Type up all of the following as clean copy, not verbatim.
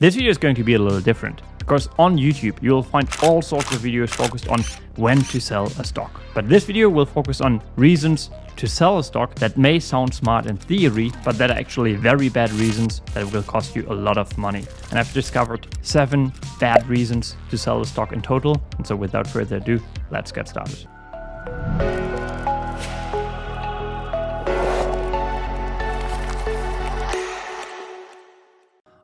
This video is going to be a little different because on YouTube you'll find all sorts of videos focused on when to sell a stock. But this video will focus on reasons to sell a stock that may sound smart in theory, but that are actually very bad reasons that will cost you a lot of money. And I've discovered 7 bad reasons to sell a stock in total. And so without further ado, let's get started.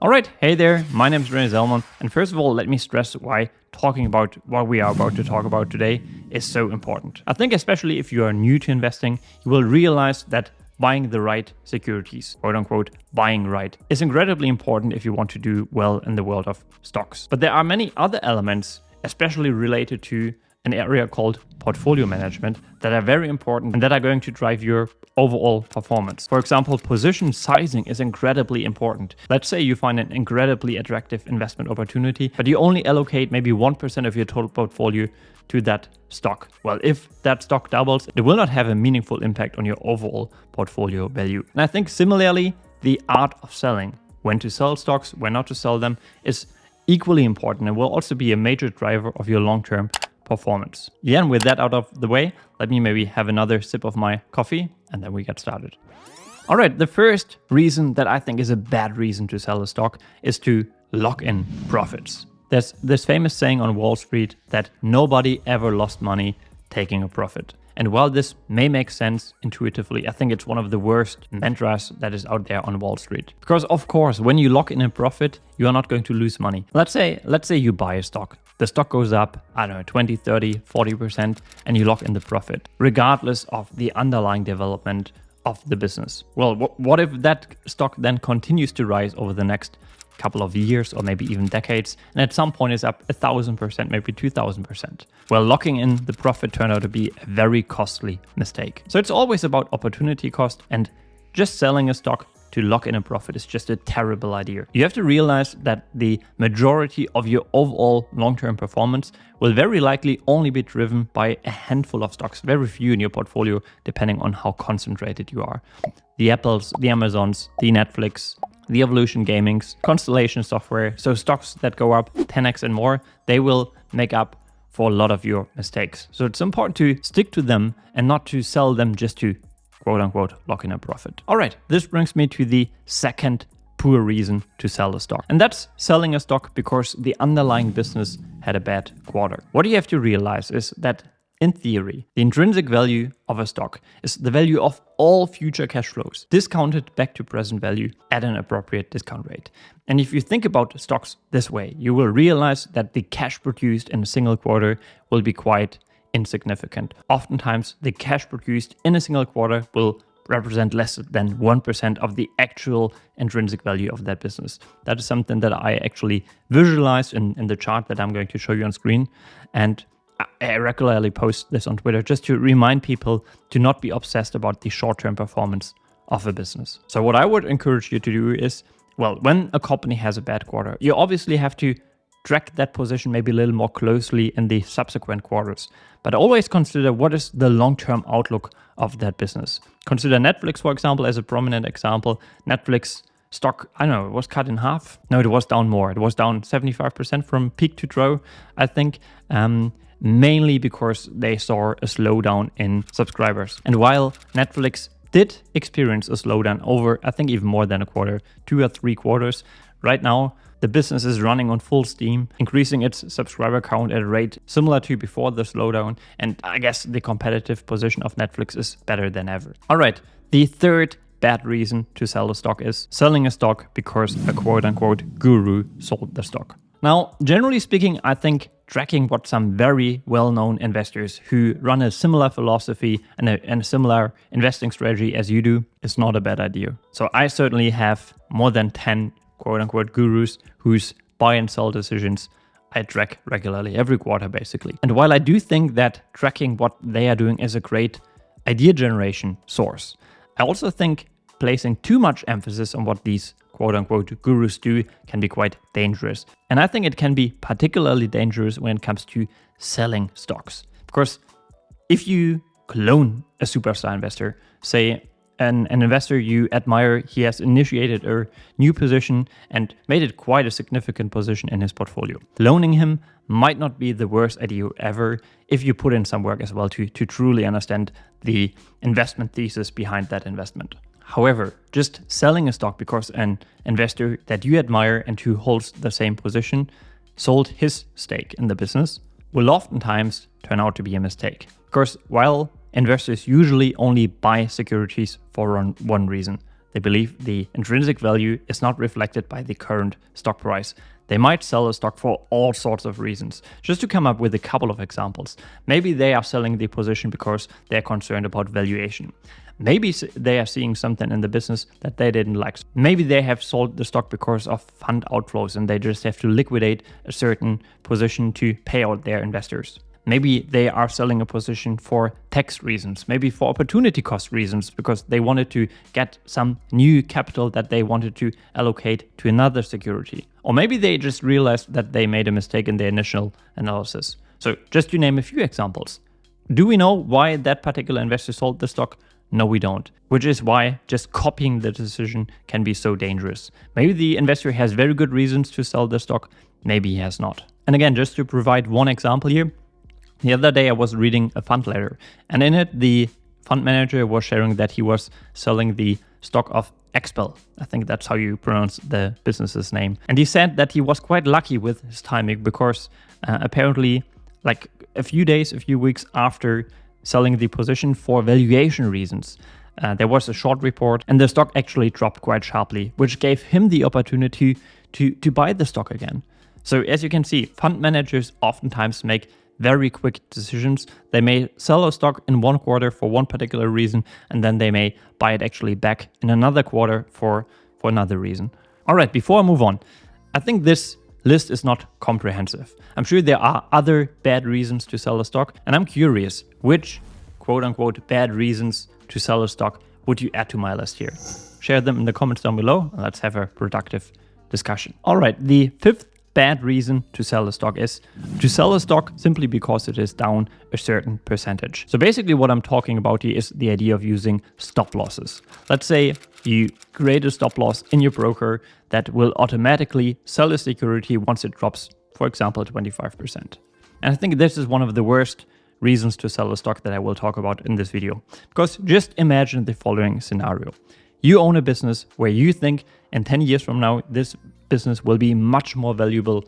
Alright, hey there, my name is René Zellman, and first of all, let me stress why talking about what we are about to talk about today is so important. I think especially if you are new to investing, you will realize that buying the right securities, quote unquote, buying right, is incredibly important if you want to do well in the world of stocks. But there are many other elements, especially related to an area called portfolio management, that are very important and that are going to drive your overall performance. For example, position sizing is incredibly important. Let's say you find an incredibly attractive investment opportunity, but you only allocate maybe 1% of your total portfolio to that stock. Well, if that stock doubles, it will not have a meaningful impact on your overall portfolio value. And I think similarly, the art of selling, when to sell stocks, when not to sell them, is equally important and will also be a major driver of your long-term performance. Yeah, and with that out of the way, let me maybe have another sip of my coffee and then we get started. All right, the first reason that I think is a bad reason to sell a stock is to lock in profits. There's this famous saying on Wall Street that nobody ever lost money taking a profit. And while this may make sense intuitively, I think it's one of the worst mantras that is out there on Wall Street. Because of course, when you lock in a profit, you are not going to lose money. Let's say you buy a stock. The stock goes up, I don't know, 20, 30, 40%, and you lock in the profit, regardless of the underlying development of the business. Well, what if that stock then continues to rise over the next couple of years or maybe even decades, and at some point is up 1,000%, maybe 2,000%. Well, locking in the profit turned out to be a very costly mistake. So it's always about opportunity cost, and just selling a stock to lock in a profit is just a terrible idea. You have to realize that the majority of your overall long-term performance will very likely only be driven by a handful of stocks, very few in your portfolio, depending on how concentrated you are. The Apples, the Amazons, the Netflix, the Evolution Gamings, Constellation Software, so stocks that go up 10x and more, they will make up for a lot of your mistakes. So it's important to stick to them and not to sell them just to quote unquote lock in a profit. All right, this brings me to the second poor reason to sell a stock. And that's selling a stock because the underlying business had a bad quarter. What you have to realize is that in theory, the intrinsic value of a stock is the value of all future cash flows, discounted back to present value at an appropriate discount rate. And if you think about stocks this way, you will realize that the cash produced in a single quarter will be quite insignificant. Oftentimes, the cash produced in a single quarter will represent less than 1% of the actual intrinsic value of that business. That is something that I actually visualized in the chart that I'm going to show you on screen. And I regularly post this on Twitter just to remind people to not be obsessed about the short-term performance of a business. So what I would encourage you to do is, well, when a company has a bad quarter, you obviously have to track that position maybe a little more closely in the subsequent quarters. But always consider what is the long-term outlook of that business. Consider Netflix, for example, as a prominent example. Netflix stock, I don't know, it was cut in half. No, it was down more. It was down 75% from peak to trough, I think, mainly because they saw a slowdown in subscribers. And while Netflix did experience a slowdown over, I think, even more than a quarter, 2 or 3 quarters, right now, the business is running on full steam, increasing its subscriber count at a rate similar to before the slowdown. And I guess the competitive position of Netflix is better than ever. All right, the third bad reason to sell a stock is selling a stock because a quote-unquote guru sold the stock. Now, generally speaking, I think tracking what some very well-known investors who run a similar philosophy and a similar investing strategy as you do is not a bad idea. So I certainly have more than 10 quote-unquote gurus whose buy and sell decisions I track regularly every quarter, basically. And while I do think that tracking what they are doing is a great idea generation source, I also think placing too much emphasis on what these quote-unquote gurus do can be quite dangerous. And I think it can be particularly dangerous when it comes to selling stocks. Because if you clone a superstar investor, say an investor you admire, he has initiated a new position and made it quite a significant position in his portfolio. Loaning him might not be the worst idea ever if you put in some work as well to truly understand the investment thesis behind that investment. However, just selling a stock because an investor that you admire and who holds the same position sold his stake in the business will oftentimes turn out to be a mistake. Of course, while investors usually only buy securities for one reason, they believe the intrinsic value is not reflected by the current stock price. They might sell a stock for all sorts of reasons. Just to come up with a couple of examples, maybe they are selling the position because they're concerned about valuation. Maybe they are seeing something in the business that they didn't like. Maybe they have sold the stock because of fund outflows and they just have to liquidate a certain position to pay out their investors. Maybe they are selling a position for tax reasons, maybe for opportunity cost reasons, because they wanted to get some new capital that they wanted to allocate to another security. Or maybe they just realized that they made a mistake in their initial analysis. So just to name a few examples. Do we know why that particular investor sold the stock? No, we don't. Which is why just copying the decision can be so dangerous. Maybe the investor has very good reasons to sell the stock, maybe he has not. And again, just to provide one example here, the other day I was reading a fund letter, and in it the fund manager was sharing that he was selling the stock of Expel. I think that's how you pronounce the business's name. And he said that he was quite lucky with his timing because apparently like a few weeks after selling the position for valuation reasons, there was a short report and the stock actually dropped quite sharply, which gave him the opportunity to buy the stock again. So as you can see, fund managers oftentimes make very quick decisions. They may sell a stock in one quarter for one particular reason, and then they may buy it actually back in another quarter for another reason. All right, before I move on, I think this list is not comprehensive. I'm sure there are other bad reasons to sell a stock, and I'm curious, which quote-unquote bad reasons to sell a stock would you add to my list here? Share them in the comments down below, and let's have a productive discussion. All right, the fifth bad reason to sell a stock is to sell a stock simply because it is down a certain percentage. So basically what I'm talking about here is the idea of using stop losses. Let's say you create a stop loss in your broker that will automatically sell a security once it drops, for example, 25%. And I think this is one of the worst reasons to sell a stock that I will talk about in this video. Because just imagine the following scenario. You own a business where you think in 10 years from now, this business will be much more valuable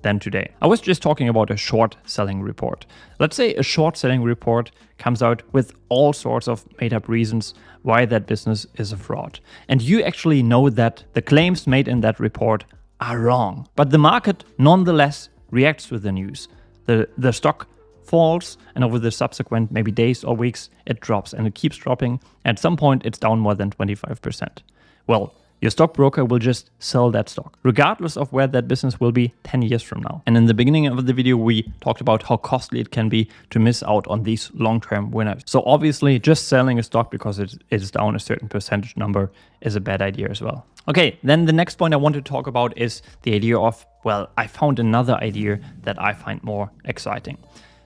than today. I was just talking about a short selling report. Let's say a short selling report comes out with all sorts of made up reasons why that business is a fraud. And you actually know that the claims made in that report are wrong. But the market nonetheless reacts to the news. The stock falls, and over the subsequent maybe days or weeks, it drops and it keeps dropping. At some point, it's down more than 25%. Well, your stockbroker will just sell that stock, regardless of where that business will be 10 years from now. And in the beginning of the video, we talked about how costly it can be to miss out on these long-term winners. So obviously, just selling a stock because it is down a certain percentage number is a bad idea as well. Okay, then the next point I want to talk about is the idea of, well, I found another idea that I find more exciting.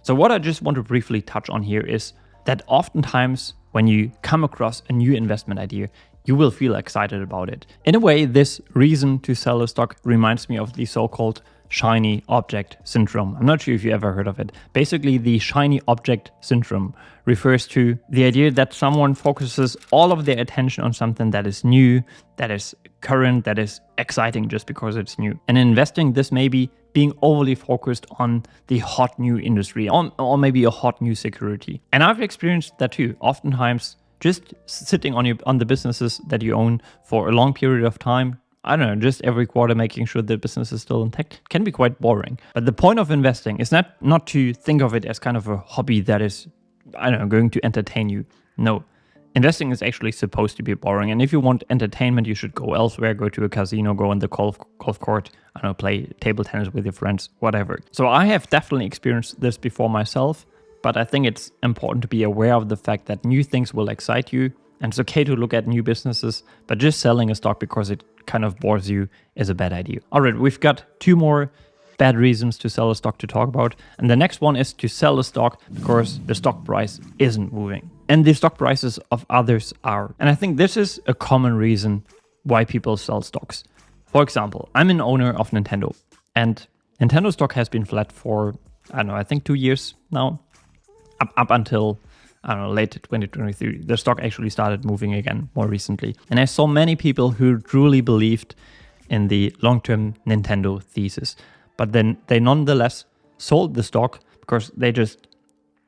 So what I just want to briefly touch on here is that oftentimes when you come across a new investment idea, you will feel excited about it. In a way, this reason to sell a stock reminds me of the so-called shiny object syndrome. I'm not sure if you ever heard of it. Basically, the shiny object syndrome refers to the idea that someone focuses all of their attention on something that is new, that is current, that is exciting just because it's new. And in investing, this may be being overly focused on the hot new industry or maybe a hot new security. And I've experienced that too. Oftentimes, just sitting on the businesses that you own for a long period of time, I don't know, just every quarter making sure the business is still intact can be quite boring. But the point of investing is not to think of it as kind of a hobby that is, I don't know, going to entertain you. No. Investing is actually supposed to be boring. And if you want entertainment, you should go elsewhere, go to a casino, go on the golf court, I don't know, play table tennis with your friends, whatever. So I have definitely experienced this before myself, but I think it's important to be aware of the fact that new things will excite you. And it's okay to look at new businesses, but just selling a stock because it kind of bores you is a bad idea. All right, we've got two more bad reasons to sell a stock to talk about. And the next one is to sell a stock because the stock price isn't moving. and the stock prices of others are. And I think this is a common reason why people sell stocks. For example, I'm an owner of Nintendo, and Nintendo stock has been flat for, I don't know, I think 2 years now, up until, I don't know, late 2023. The stock actually started moving again more recently. And I saw many people who truly believed in the long-term Nintendo thesis, but then they nonetheless sold the stock because they just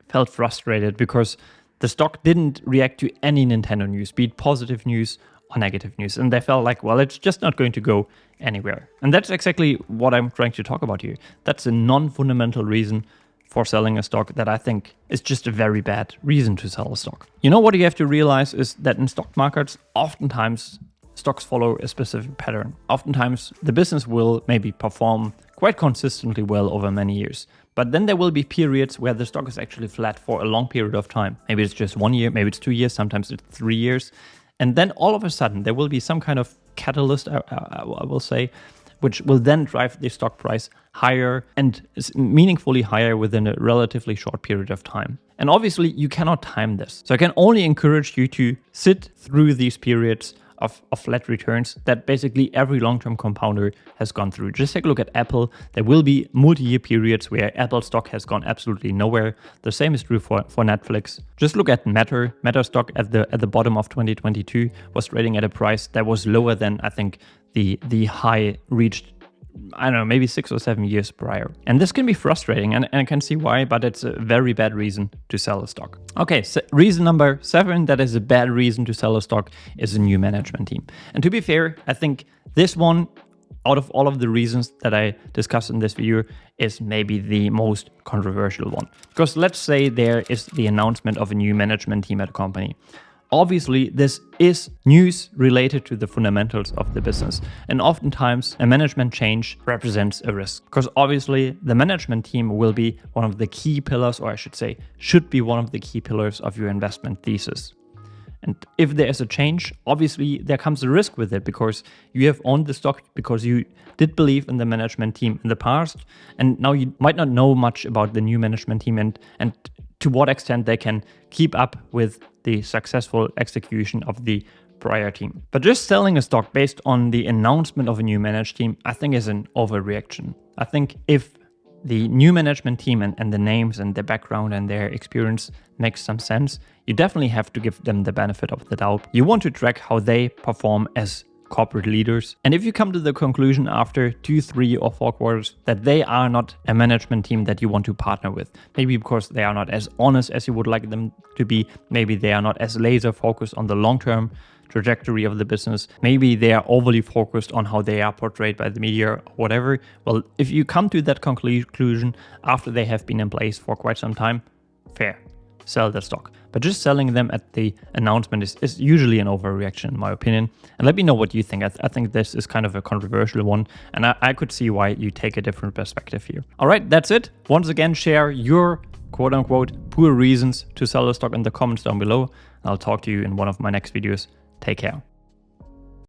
felt frustrated because the stock didn't react to any Nintendo news, be it positive news or negative news. And they felt like, well, it's just not going to go anywhere. And that's exactly what I'm trying to talk about here. That's a non-fundamental reason for selling a stock that I think is just a very bad reason to sell a stock. You know what you have to realize is that in stock markets, oftentimes stocks follow a specific pattern. Oftentimes the business will maybe perform quite consistently well over many years. But then there will be periods where the stock is actually flat for a long period of time. Maybe it's just 1 year, maybe it's 2 years, sometimes it's 3 years. And then all of a sudden there will be some kind of catalyst, I will say, which will then drive the stock price higher and meaningfully higher within a relatively short period of time. And obviously you cannot time this. So I can only encourage you to sit through these periods of flat returns that basically every long-term compounder has gone through. Just take a look at Apple. There will be multi-year periods where Apple stock has gone absolutely nowhere. The same is true for Netflix. Just look at Meta. Meta stock at the bottom of 2022 was trading at a price that was lower than, I think, the high reached, I don't know, maybe 6 or 7 years prior. And this can be frustrating, and I can see why, but it's a very bad reason to sell a stock. Okay, so reason number 7 that is a bad reason to sell a stock is a new management team. And to be fair, I think this one, out of all of the reasons that I discussed in this video, is maybe the most controversial one. Because let's say there is the announcement of a new management team at a company. Obviously, this is news related to the fundamentals of the business. And oftentimes, a management change represents a risk. Because obviously, the management team will be one of the key pillars, or I should say, should be one of the key pillars of your investment thesis. And if there is a change, obviously, there comes a risk with it because you have owned the stock because you did believe in the management team in the past. And now you might not know much about the new management team and to what extent they can keep up with the successful execution of the prior team. But just selling a stock based on the announcement of a new management team, I think is an overreaction. I think if the new management team and the names and their background and their experience makes some sense, you definitely have to give them the benefit of the doubt. You want to track how they perform as corporate leaders. And if you come to the conclusion after 2, 3 or 4 quarters that they are not a management team that you want to partner with, maybe because they are not as honest as you would like them to be, maybe they are not as laser focused on the long-term trajectory of the business, maybe they are overly focused on how they are portrayed by the media or whatever. Well, if you come to that conclusion after they have been in place for quite some time, fair, sell the stock. But just selling them at the announcement is usually an overreaction in my opinion. And let me know what you think. I think this is kind of a controversial one, and I could see why you take a different perspective here. All right, that's it. Once again, share your quote-unquote poor reasons to sell a stock in the comments down below. I'll talk to you in one of my next videos. Take care.